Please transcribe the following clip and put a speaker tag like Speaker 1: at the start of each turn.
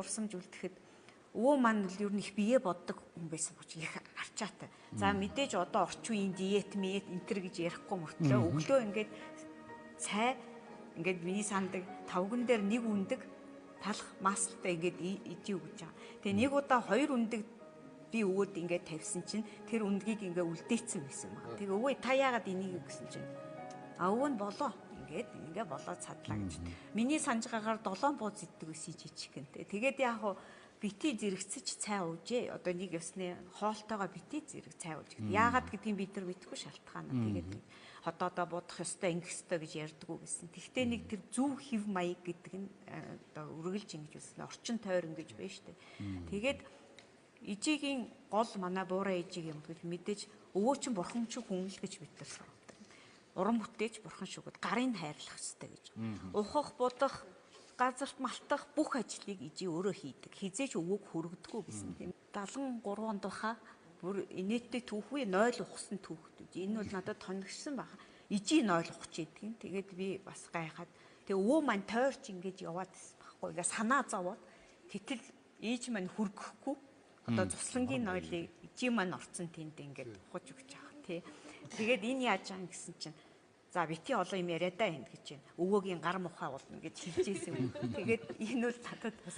Speaker 1: урсамж үлдэхэд өвөө маань л ер нь их бие боддог хүн байсан гэж их арчаатай. За мэдээж одоо орчин үеийн диет, миет энтер гэж ярихгүй мөртлөө өглөө ингээд цай ингээд миний сандаг тавган дээр нэг үндэг талах маслтай ингээд идэж өгч байгаа. Тэгээ нэг удаа 2 үндэг би өвөөд ингээд тавьсан чинь тэр үндгийг ингээд үлдээсэн байсан байна. Тэгээ өвөө та яагаад энийг юу гэсэн чинь өвөө нь болоо ингээд болоо цадлаа гэж. Миний санаж байгаагаар 7 бууз иддэг байсан жижиг гэнтэй. Тэгээд яг хуу бити зэрэгцэж цай уужээ. Одоо нэг ёсны хоолтойгоо бити зэрэг цай ууж гэдэг. Яагаад гэдгийг бид нар мэдэхгүй шалтгаан. Тэгээд хотоодоо будах ёстой, ингэх ёстой гэж ярьдгүү гэсэн. Тэгвэл нэг тэр зөв хев маяг гэдэг нь одоо үргэлж ингэж үснэ. Орчин тойрон гэж байна шүү дээ. Тэгээд ижигийн гол манай буурай ижиг юм гэж мэдээж өвөө чинь бурхан чинь хүн л гэж бид нар сурдаг. Уран бүтээч бурхан шүгэд гарын хайрлах ёстой гэж. Ухах, будах, газарт малтах бүх ажлыг ижи өөрөө хийдэг. Хизээч өвөөг хөргөдгөө гэсэн тийм. 73 онд баха бүр инээдтэй түүхүй 0 ухсан түүхүүд. Энэ бол надад тоногшсон байна. Ижи 0 ухч идэг. Тэгээд би бас гайхаад тэгээ өвөө маань тойрч ингэж яваад байсан байхгүй. Ингээ санаа зовоод гэтэл ээж маань хөргөхгүй. Одоо цуслангийн 0-ыг ижи маань орцсон тэнд ингээд ухаж өгч байгаа тий. Тэгээд энэ яаж байгаа гэсэн чинь за бити олон юм яриа даа энэ гэж байна. Өвөөгийн гар мухаа болно гэж хэлжсэн юм. Тэгээд энэ бол надад бас